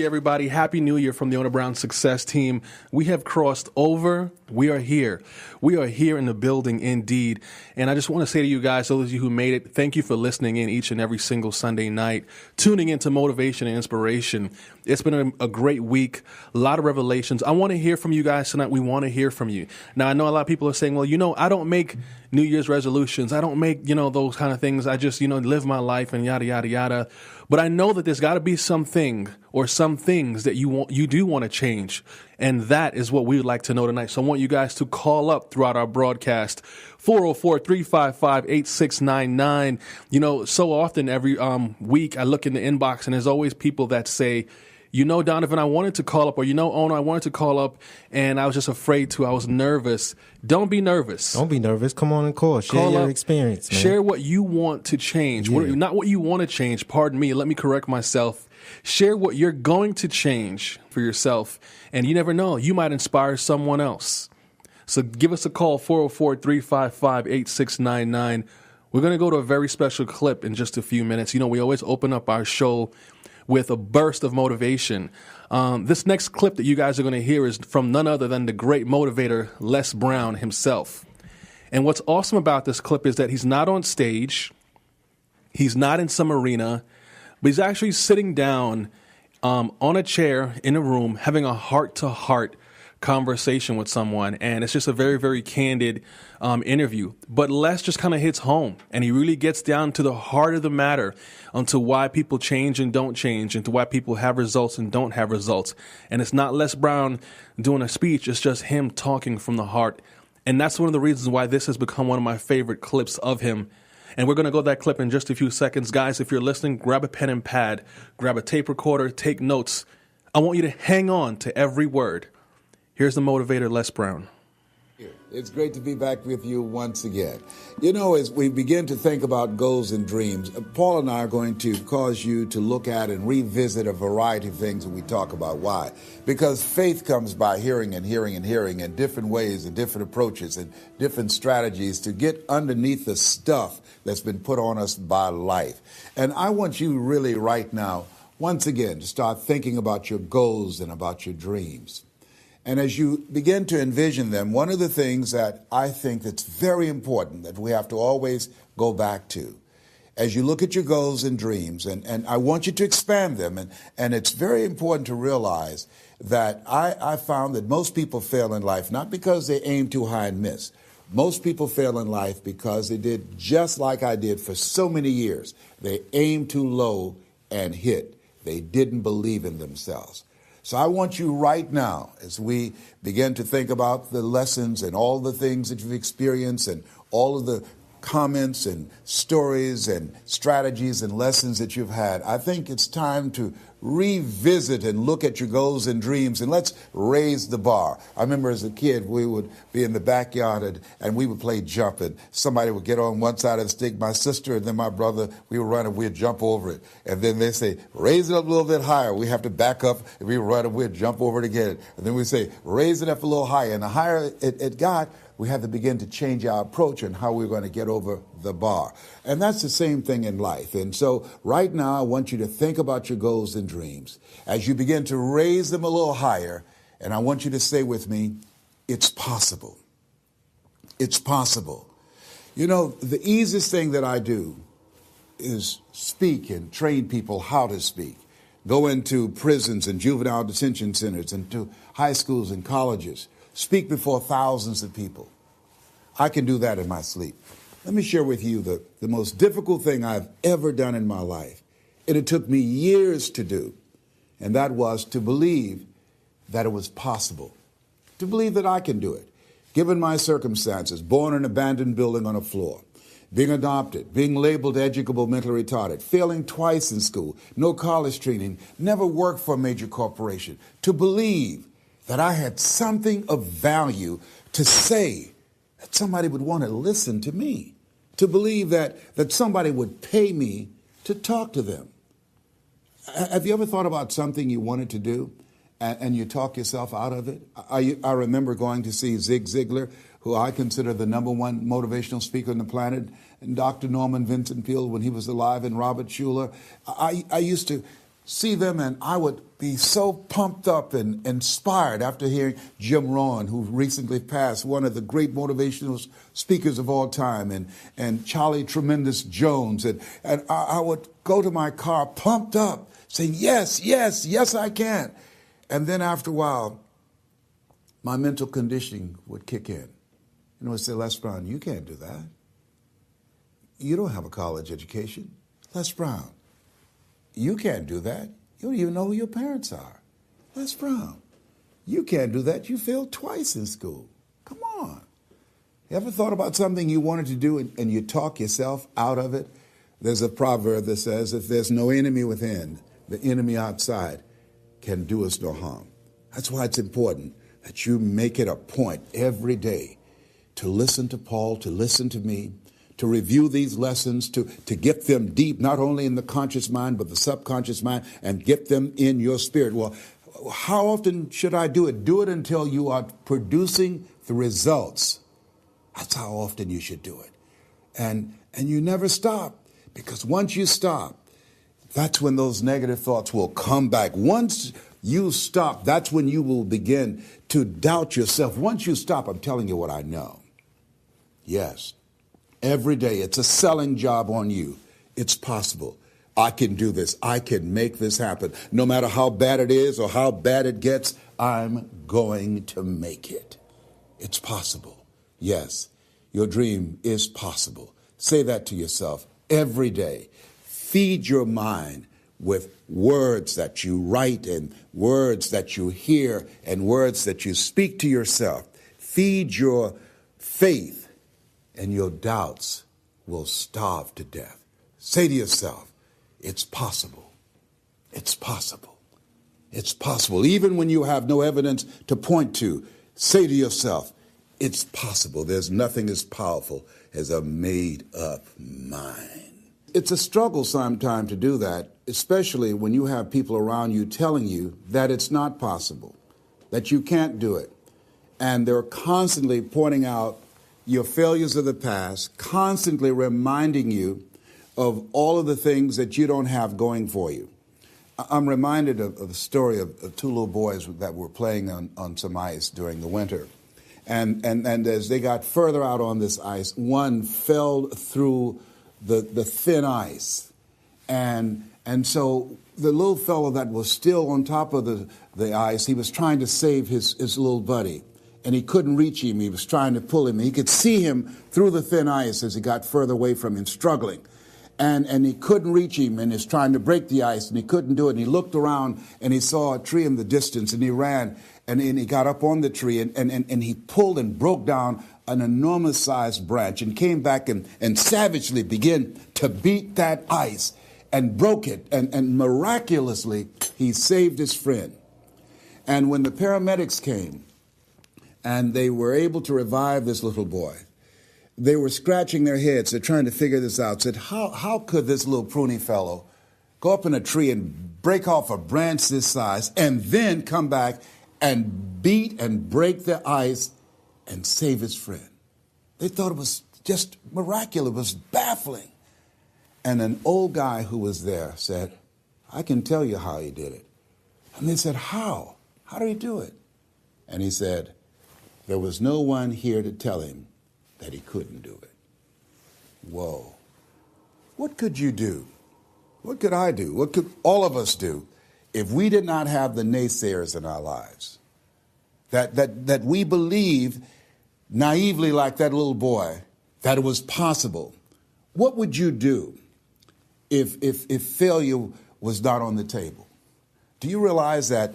everybody. Happy New Year from the Ona Brown Success Team. We have crossed over. We are here. We are here in the building indeed. And I just want to say to you guys, those of you who made it, thank you for listening in each and every single Sunday night, tuning into motivation and inspiration. It's been a great week, a lot of revelations. I want to hear from you guys tonight. We want to hear from you. Now, I know a lot of people are saying, well, I don't make New Year's resolutions. I don't make, those kind of things. I just, live my life and yada, yada, yada. But I know that there's got to be something or some things that you do want to change. And that is what we would like to know tonight. So I want you guys to call up throughout our broadcast, 404-355-8699. So often every week I look in the inbox and there's always people that say, Donovan, I wanted to call up, or Ona, I wanted to call up, and I was just afraid to. I was nervous. Don't be nervous. Don't be nervous. Come on and call. Share your experience, man. Share what you want to change. Yeah. Not what you want to change. Pardon me. Let me correct myself. Share what you're going to change for yourself, and you never know. You might inspire someone else. So give us a call, 404-355-8699. We're going to go to a very special clip in just a few minutes. We always open up our show with a burst of motivation. This next clip that you guys are going to hear is from none other than the great motivator, Les Brown himself. And what's awesome about this clip is that he's not on stage. He's not in some arena, but he's actually sitting down on a chair in a room, having a heart-to-heart conversation with someone. And it's just a very, very candid interview. But Les just kind of hits home, and he really gets down to the heart of the matter, onto why people change and don't change, and to why people have results and don't have results. And it's not Les Brown doing a speech. It's just him talking from the heart. And that's one of the reasons why this has become one of my favorite clips of him. And we're going to go to that clip in just a few seconds. Guys, if you're listening, grab a pen and pad, grab a tape recorder, take notes. I want you to hang on to every word. Here's the motivator, Les Brown. It's great to be back with you once again. As we begin to think about goals and dreams, Paul and I are going to cause you to look at and revisit a variety of things that we talk about. Why? Because faith comes by hearing and hearing and hearing, and different ways and different approaches and different strategies to get underneath the stuff that's been put on us by life. And I want you really right now, once again, to start thinking about your goals and about your dreams. And as you begin to envision them, one of the things that I think that's very important that we have to always go back to, as you look at your goals and dreams, and I want you to expand them, and it's very important to realize that I found that most people fail in life, not because they aim too high and miss. Most people fail in life because they did just like I did for so many years. They aimed too low and hit. They didn't believe in themselves. So I want you right now, as we begin to think about the lessons and all the things that you've experienced and all of the comments and stories and strategies and lessons that you've had, I think it's time to revisit and look at your goals and dreams, and let's raise the bar. I remember as a kid, we would be in the backyard and we would play jump, and somebody would get on one side of the stick, my sister and then my brother, we would run and we'd jump over it. And then they say, raise it up a little bit higher. We have to back up and we would run and we'd jump over it again. And then we say, raise it up a little higher. And the higher it got, we had to begin to change our approach and how we were going to get over the bar. And that's the same thing in life. And so right now, I want you to think about your goals and dreams as you begin to raise them a little higher. And I want you to say with me, it's possible. It's possible. The easiest thing that I do is speak and train people how to speak. Go into prisons and juvenile detention centers and to high schools and colleges. Speak before thousands of people. I can do that in my sleep. Let me share with you the most difficult thing I've ever done in my life. And it took me years to do. And that was to believe that it was possible. To believe that I can do it. Given my circumstances, born in an abandoned building on a floor, being adopted, being labeled educable mentally retarded, failing twice in school, no college training, never worked for a major corporation. To believe that I had something of value to say, that somebody would want to listen to me, to believe that somebody would pay me to talk to them. Have you ever thought about something you wanted to do and you talk yourself out of it? I remember going to see Zig Ziglar, who I consider the #1 motivational speaker on the planet, and Dr. Norman Vincent Peale when he was alive, and Robert Schuller. I used to see them, and I would be so pumped up and inspired after hearing Jim Rohn, who recently passed, one of the great motivational speakers of all time, and Charlie Tremendous Jones. And I would go to my car pumped up, saying, yes, yes, yes, I can. And then after a while, my mental conditioning would kick in. And it would say, Les Brown, you can't do that. You don't have a college education. Les Brown, you can't do that. You don't even know who your parents are. Les Brown, you can't do that. You failed twice in school. Come on. You ever thought about something you wanted to do and you talk yourself out of it? There's a proverb that says, if there's no enemy within, the enemy outside can do us no harm. That's why it's important that you make it a point every day to listen to Paul, to listen to me, to review these lessons, to get them deep, not only in the conscious mind, but the subconscious mind, and get them in your spirit. Well, how often should I do it? Do it until you are producing the results. That's how often you should do it. And you never stop, because once you stop, that's when those negative thoughts will come back. Once you stop, that's when you will begin to doubt yourself. Once you stop, I'm telling you what I know. Yes. Every day, it's a selling job on you. It's possible. I can do this. I can make this happen. No matter how bad it is or how bad it gets, I'm going to make it. It's possible. Yes, your dream is possible. Say that to yourself every day. Feed your mind with words that you write and words that you hear and words that you speak to yourself. Feed your faith, and your doubts will starve to death. Say to yourself, it's possible. It's possible. It's possible. Even when you have no evidence to point to, say to yourself, it's possible. There's nothing as powerful as a made-up mind. It's a struggle sometimes to do that, especially when you have people around you telling you that it's not possible, that you can't do it. And they're constantly pointing out your failures of the past, constantly reminding you of all of the things that you don't have going for you. I'm reminded of the story of two little boys that were playing on some ice during the winter. And as they got further out on this ice, one fell through the thin ice. And so the little fellow that was still on top of the ice, he was trying to save his little buddy. And he couldn't reach him. He was trying to pull him. He could see him through the thin ice as he got further away from him, struggling. And he couldn't reach him, and he's trying to break the ice, and he couldn't do it. And he looked around, and he saw a tree in the distance, and he ran, and he got up on the tree, and he pulled and broke down an enormous-sized branch and came back and savagely began to beat that ice and broke it. And miraculously, he saved his friend. And when the paramedics came, and they were able to revive this little boy, they were scratching their heads. They're trying to figure this out. Said, how could this little pruny fellow go up in a tree and break off a branch this size and then come back and beat and break the ice and save his friend? They thought it was just miraculous. It was baffling. And an old guy who was there said, I can tell you how he did it. And they said, how? How did he do it? And he said, there was no one here to tell him that he couldn't do it. Whoa. What could you do? What could I do? What could all of us do if we did not have the naysayers in our lives? That we believe naively, like that little boy, that it was possible. What would you do if failure was not on the table? Do you realize that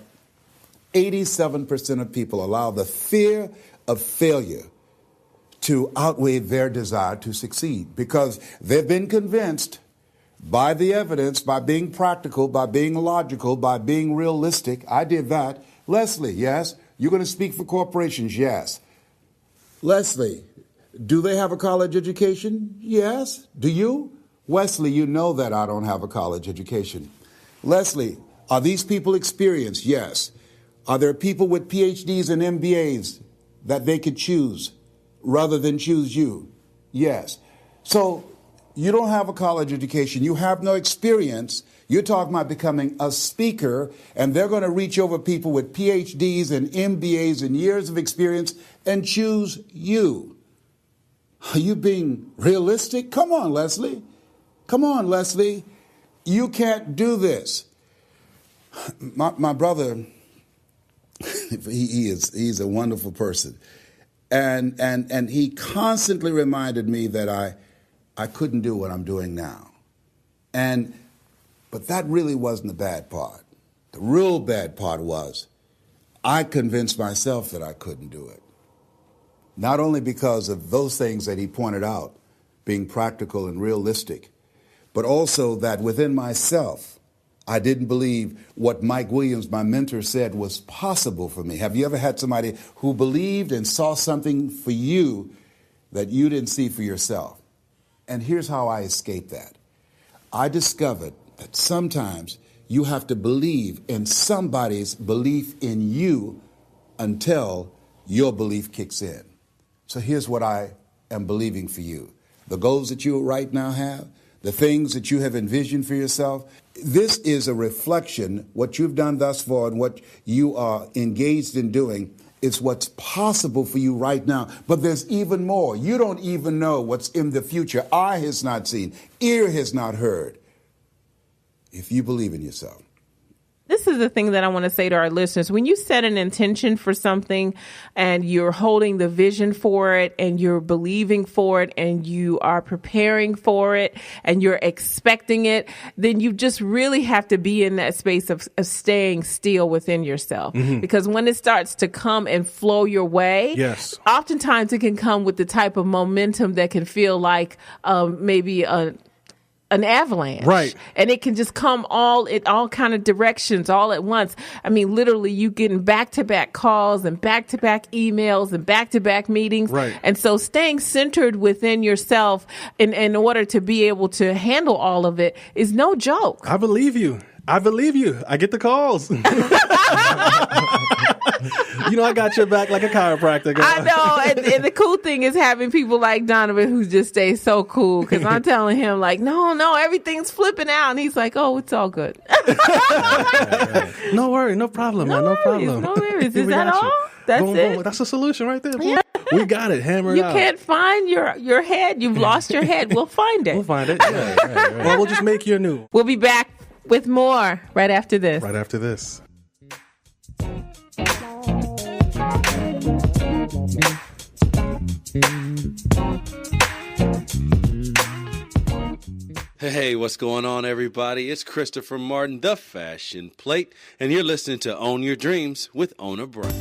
87% of people allow the fear of failure to outweigh their desire to succeed because they've been convinced by the evidence, by being practical, by being logical, by being realistic. I did that. Leslie, yes. You're going to speak for corporations, yes. Leslie, do they have a college education? Yes. Do you? Wesley, you know that I don't have a college education. Leslie, are these people experienced? Yes. Are there people with PhDs and MBAs that they could choose rather than choose you? Yes. So You don't have a college education. You have no experience. You're talking about becoming a speaker, and they're going to reach over people with PhDs and MBAs and years of experience and choose you. Are you being realistic? Come on, Leslie. Come on, Leslie. You can't do this. My brother, he's a wonderful person. And he constantly reminded me that I couldn't do what I'm doing now. But that really wasn't the bad part. The real bad part was I convinced myself that I couldn't do it. Not only because of those things that he pointed out, being practical and realistic, but also that within myself, I didn't believe what Mike Williams, my mentor, said was possible for me. Have you ever had somebody who believed and saw something for you that you didn't see for yourself? And here's how I escaped that. I discovered that sometimes you have to believe in somebody's belief in you until your belief kicks in. So here's what I am believing for you. The goals that you right now have, the things that you have envisioned for yourself, this is a reflection, what you've done thus far and what you are engaged in doing. It's what's possible for you right now. But there's even more. You don't even know what's in the future. Eye has not seen, ear has not heard. If you believe in yourself. This is the thing that I want to say to our listeners. When you set an intention for something and you're holding the vision for it and you're believing for it and you are preparing for it and you're expecting it, then you just really have to be in that space of staying still within yourself. Mm-hmm. Because when it starts to come and flow your way, yes, oftentimes it can come with the type of momentum that can feel like maybe an avalanche. Right. And it can just come all kind of directions all at once. I mean, literally you getting back-to-back calls and back-to-back emails and back-to-back meetings. Right. And so staying centered within yourself in order to be able to handle all of it is no joke. I believe you. I get the calls. I got your back like a chiropractor. I know. And the cool thing is having people like Donovan who just stay so cool, because I'm telling him like, no, everything's flipping out. And he's like, oh, it's all good. No worry. No problem, man. No problem. No worries. Is that all? That's boom, it. Boom. That's a solution right there. Yeah. We got it. Hammer you out. You can't find your head. You've lost your head. We'll find it. We'll find it. Yeah, right. Well, we'll just make you new. We'll be back with more right after this. Right after this. Hey, what's going on, everybody? It's Christopher Martin, the Fashion Plate, and you're listening to Own Your Dreams with Ona Brown.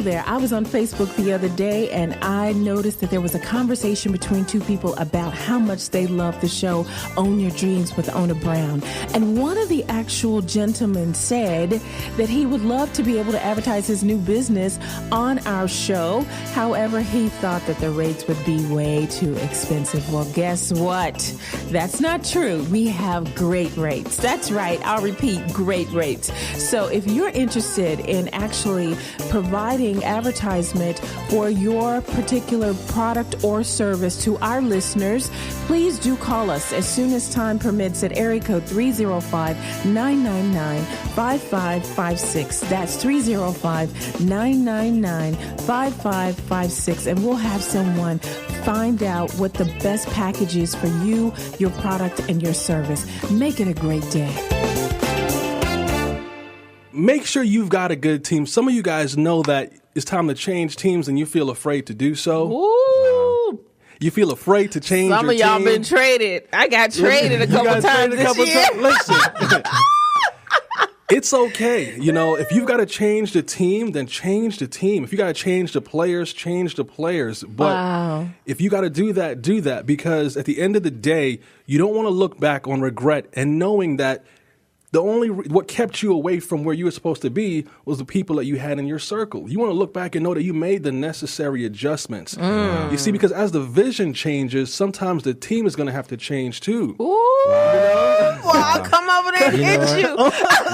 There. I was on Facebook the other day and I noticed that there was a conversation between two people about how much they love the show Own Your Dreams with Ona Brown. And one of the actual gentlemen said that he would love to be able to advertise his new business on our show. However, he thought that the rates would be way too expensive. Well, guess what? That's not true. We have great rates. That's right. I'll repeat, great rates. So if you're interested in actually providing advertisement for your particular product or service to our listeners, please do call us as soon as time permits at area code 305-999-5556. That's 305-999-5556. And we'll have someone find out what the best package is for you, your product, and your service. Make it a great day. Make sure you've got a good team. Some of you guys know that it's time to change teams and you feel afraid to do so. Ooh. You feel afraid to change your team. Some of y'all been traded. I got traded a couple times this year. Listen, it's okay. If you've got to change the team, then change the team. If you got to change the players, change the players. But if you got to do that, because at the end of the day, you don't want to look back on regret and knowing that what kept you away from where you were supposed to be was the people that you had in your circle. You want to look back and know that you made the necessary adjustments. You see, because as the vision changes, sometimes the team is going to have to change too. Ooh, well, I'll come over there and hit you.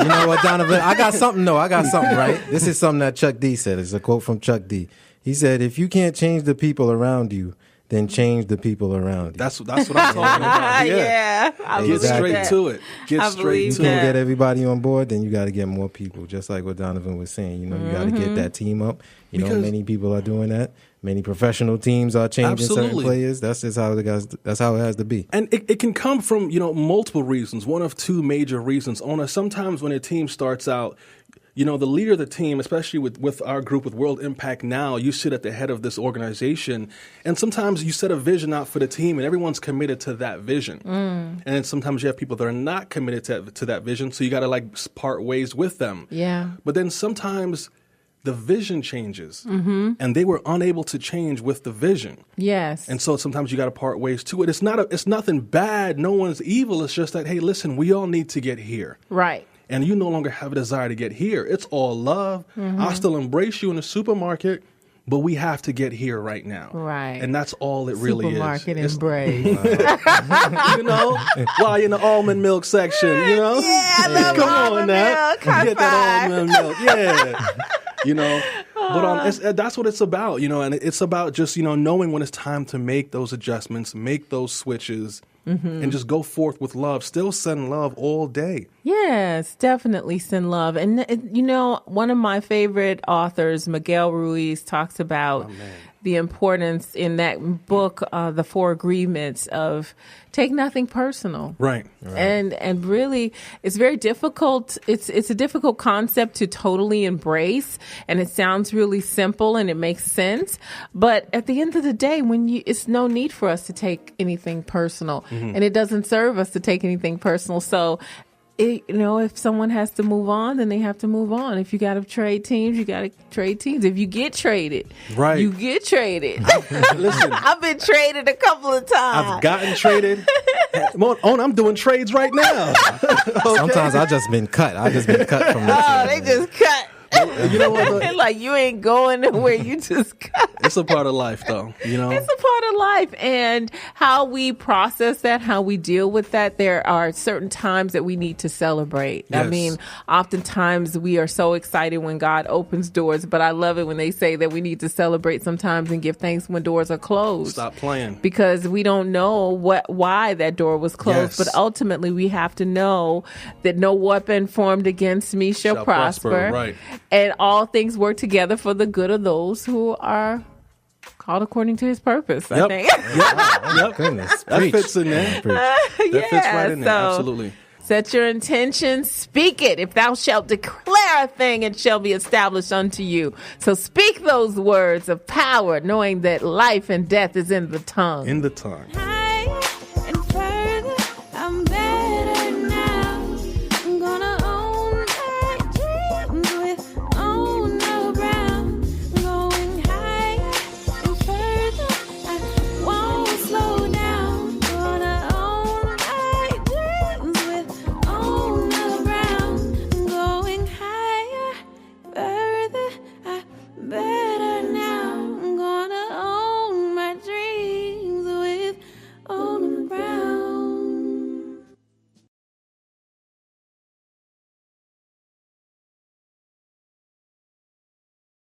You know what, Donovan? I got something, right? This is something that Chuck D said. It's a quote from Chuck D. He said, if you can't change the people around you, then change the people around you. That's what I'm talking about. Yeah. Get straight to it. Get straight to it. You can get everybody on board, then you got to get more people, just like what Donovan was saying. You know, you got to get that team up. You know, many people are doing that. Many professional teams are changing certain players. That's just how that's how it has to be. And it can come from, multiple reasons. One of two major reasons. Sometimes when a team starts out, the leader of the team, especially with our group with World Impact Now, you sit at the head of this organization, and sometimes you set a vision out for the team, and everyone's committed to that vision. And then sometimes you have people that are not committed to that vision, so you got to part ways with them. Yeah. But then sometimes the vision changes, and they were unable to change with the vision. Yes. And so sometimes you got to part ways to it. It's nothing bad. No one's evil. It's just that, hey, listen, we all need to get here. Right. And you no longer have a desire to get here. It's all love. I still embrace you in the supermarket, but we have to get here right now. Right. And that's all it really supermarket is. Embrace. While in the almond milk section, Yeah, I love come almond on now. milk. High Get that almond milk. Yeah. But that's what it's about, and it's about just, knowing when it's time to make those adjustments, make those switches, and just go forth with love. Still send love all day. Yes, definitely send love. And, one of my favorite authors, Miguel Ruiz, talks about the importance in that book, The Four Agreements, of take nothing personal. Right. And really, it's very difficult. It's a difficult concept to totally embrace, and it sounds really simple and it makes sense. But at the end of the day, it's no need for us to take anything personal, and it doesn't serve us to take anything personal. So, if someone has to move on, then they have to move on. If you got to trade teams, you got to trade teams. If you get traded, you get traded. Listen, I've been traded a couple of times. I've gotten traded. I'm doing trades right now. Okay? Sometimes I just been cut. from the team. They just cut. You know what? Like, you ain't going nowhere. You just cut. It's a part of life, though. It's a part of life, and how we process that, how we deal with that. There are certain times that we need to celebrate. Yes. I mean, oftentimes we are so excited when God opens doors, but I love it when they say that we need to celebrate sometimes and give thanks when doors are closed. Stop playing, because we don't know why that door was closed. Yes. But ultimately, we have to know that no weapon formed against me shall prosper. Right. And all things work together for the good of those who are called according to his purpose, I think. Yep. Goodness. That fits in there. That fits right in there. Absolutely. Set your intention, speak it. If thou shalt declare a thing, it shall be established unto you. So speak those words of power, knowing that life and death is in the tongue. In the tongue.